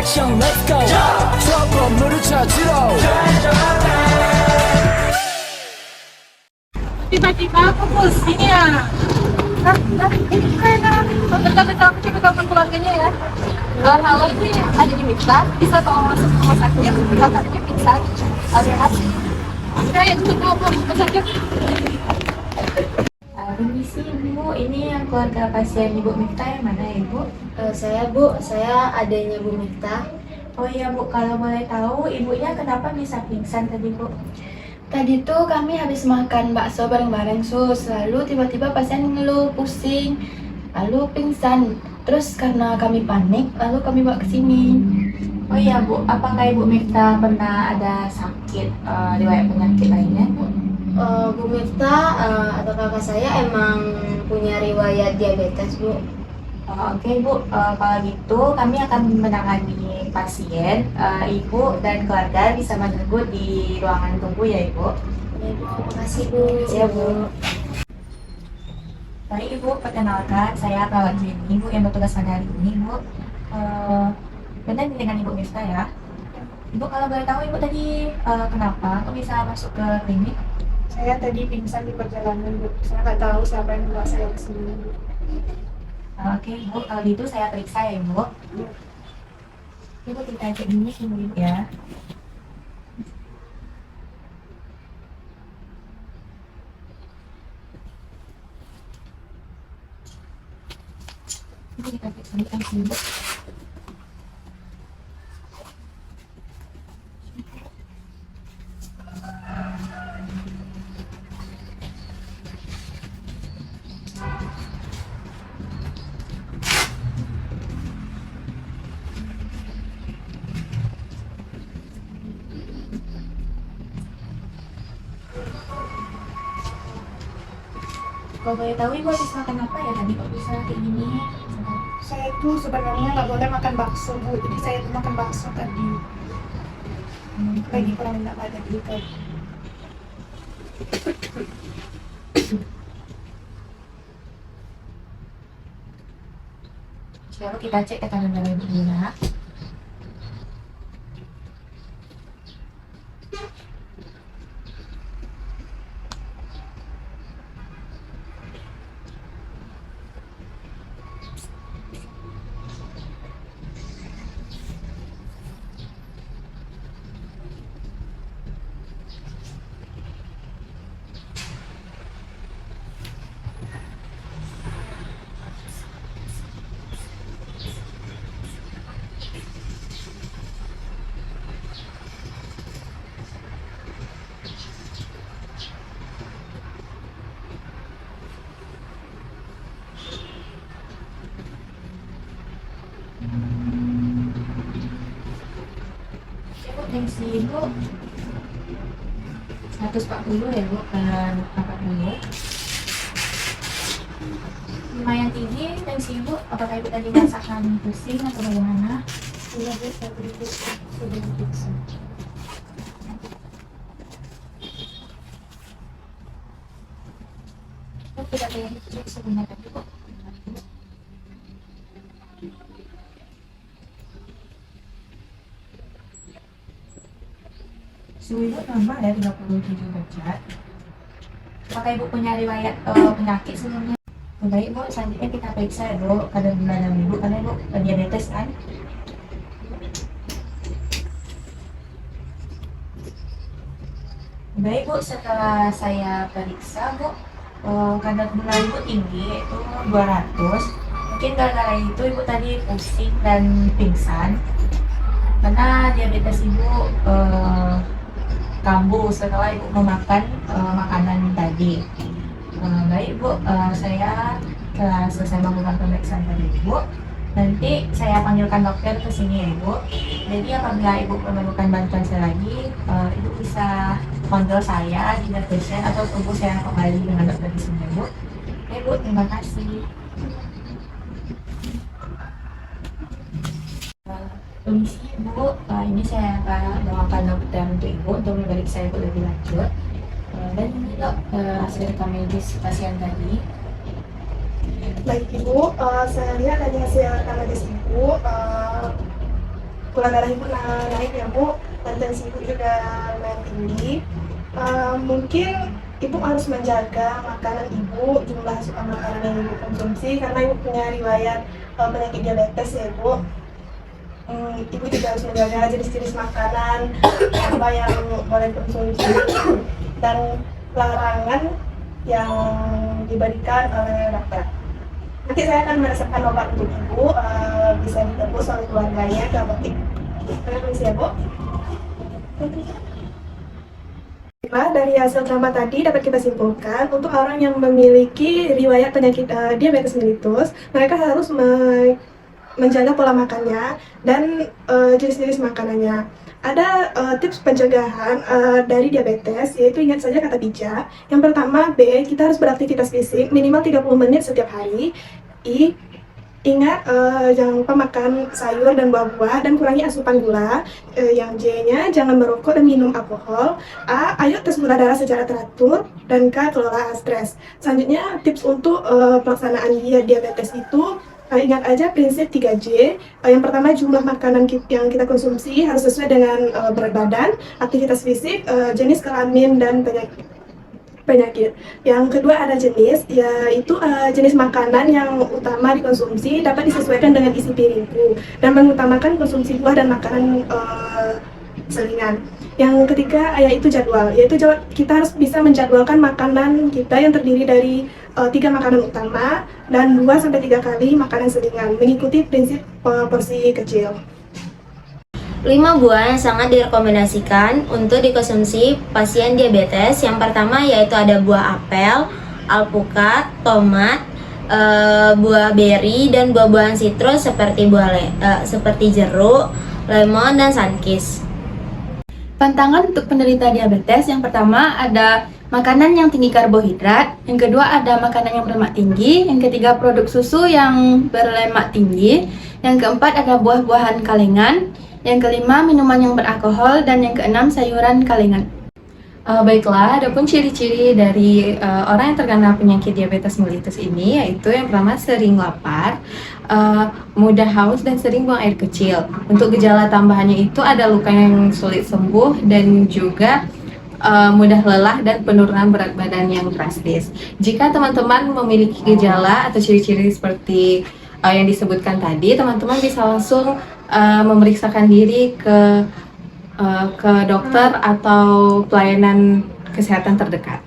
액션 let's go 저 건물을 찾으러 Tiba-tiba aku pusing ya. Ini kayaknya bentar-bentar aku coba telepon keluarganya ya. Halo, ini ada di Mita, bisa tolong masuk ke rumah sakit, kakaknya pingsan, ada hati. Saya itu mau rumah sakit. Permisi Bu, ini yang keluarga pasien Ibu Mifta yang mana ya Bu? Saya Bu, saya adanya Bu Mifta. Oh iya Bu, kalau boleh tahu ibunya kenapa bisa pingsan tadi Bu? Tadi tuh kami habis makan bakso bareng-bareng sus, lalu tiba-tiba pasien ngeluh pusing, lalu pingsan. Terus karena kami panik, lalu kami bawa ke sini. Oh iya Bu, apakah Ibu Mifta pernah ada sakit, riwayat penyakit lainnya Bu? Bu Mifta atau kakak saya emang punya riwayat diabetes Bu. Oke Bu, kalau gitu kami akan menangani pasien, Ibu dan keluarga bisa menunggu di ruangan tunggu ya Ibu. Ya Bu, makasih Bu. Ya Bu. Baik Ibu, perkenalkan saya perawat Jenny Bu yang bertugas pada hari ini Bu. Benar dengan Ibu Mifta ya. Ibu kalau boleh tahu Ibu tadi kenapa kok bisa masuk ke klinik? Saya tadi pingsan di perjalanan, Bu. Saya nggak tahu siapa yang membawa saya ke sini. Oke Ibu, kalau gitu saya periksa ya Ibu. Ibu kita cek dulu sih Ibu ya. Ibu kita cek dulu sih Ibu. Kalau boleh tahu Ibu habis makan apa ya tadi kok bisa kayak gini? Saya tuh sebenarnya nggak boleh makan bakso, Bu. Jadi saya tuh makan bakso tadi. Lagi kurang enak badan gitu. Coba kita cek tekanan darah Ibu dulu ya. Ibu tensi Ibu 140 ya Bu, kan 40. Lumayan tinggi tensi Ibu, apakah Ibu tadi merasakan pusing atau bagaimana? Iya Bu, saya tadi tuh sudah pingsan. Ibu tidak kayak cek sebelumnya tadi Bu. Suhu Ibu normal ya 37 derajat. Apakah Ibu punya riwayat penyakit sebelumnya? Baik Bu, selanjutnya kita periksa ya Bu kadar gula darah Ibu karena Ibu diabetes kan? Baik Bu, setelah saya periksa Bu, kadar gula Ibu tinggi yaitu 200. Mungkin gara-gara itu Ibu tadi pusing dan pingsan karena diabetes Ibu kambuh setelah Ibu memakan makanan tadi. Baik Bu, saya telah selesai melakukan pemeriksaan pada Ibu. Nanti saya panggilkan dokter ke sini ya Ibu. Jadi apabila Ibu memerlukan bantuan saya lagi, Ibu bisa panggil saya di pasien atau tunggu saya kembali dengan dokter di sini ya Bu. Ya Bu, terima kasih. Permisi Bu, ini saya akan bawakan dokter untuk Ibu untuk memeriksa Ibu lebih lanjut. Dan ini Dok, hasil rekam medis pasien tadi. Baik Ibu, saya lihat dari hasil rekam medis Ibu, gula darah ibu naik ya bu, dan tensi ibu juga lumayan tinggi. Mungkin ibu harus menjaga makanan ibu, jumlah makanan yang ibu konsumsi, karena ibu punya riwayat penyakit diabetes ya ibu. Ibu juga harus menjaga jenis-jenis makanan apa yang boleh konsumsi dan larangan yang diberikan oleh dokter. Nanti saya akan meresepkan obat untuk ibu, bisa ditebus oleh keluarganya ke apotek. Terima kasih ya bu. Dari hasil drama tadi dapat kita simpulkan untuk orang yang memiliki riwayat penyakit diabetes mellitus, mereka harus menjaga pola makannya dan jenis-jenis makanannya. Ada tips pencegahan dari diabetes, yaitu ingat saja kata bijak. Yang pertama, B, kita harus beraktivitas fisik minimal 30 menit setiap hari. I, ingat jangan lupa makan sayur dan buah-buah dan kurangi asupan gula. Yang J-nya jangan merokok dan minum alkohol. A, ayo tes gula darah secara teratur. Dan K, kelola stres. Selanjutnya tips untuk pelaksanaan diabetes itu, ingat aja prinsip 3J. Yang pertama, jumlah makanan yang kita konsumsi harus sesuai dengan berat badan, aktivitas fisik, jenis kelamin, dan penyakit. Yang kedua ada jenis, yaitu jenis makanan yang utama dikonsumsi dapat disesuaikan dengan isi piringku dan mengutamakan konsumsi buah dan makanan selingan. Yang ketiga yaitu jadwal, yaitu kita harus bisa menjadwalkan makanan kita yang terdiri dari 3 makanan utama dan 2-3 kali makanan selingan mengikuti prinsip porsi kecil. 5 buah yang sangat direkomendasikan untuk dikonsumsi pasien diabetes. Yang pertama yaitu ada buah apel, alpukat, tomat, buah beri, dan buah-buahan sitrus seperti jeruk, lemon, dan sunkist. Pantangan untuk penderita diabetes, yang pertama ada makanan yang tinggi karbohidrat, yang kedua ada makanan yang berlemak tinggi, yang ketiga produk susu yang berlemak tinggi, yang keempat ada buah-buahan kalengan, yang kelima minuman yang beralkohol, dan yang keenam sayuran kalengan. Baiklah, adapun ciri-ciri dari orang yang terkena penyakit diabetes mellitus ini, yaitu yang pertama sering lapar, mudah haus, dan sering buang air kecil. Untuk gejala tambahannya itu ada luka yang sulit sembuh dan juga mudah lelah dan penurunan berat badan yang drastis. Jika teman-teman memiliki gejala atau ciri-ciri seperti yang disebutkan tadi, teman-teman bisa langsung memeriksakan diri ke dokter atau pelayanan kesehatan terdekat.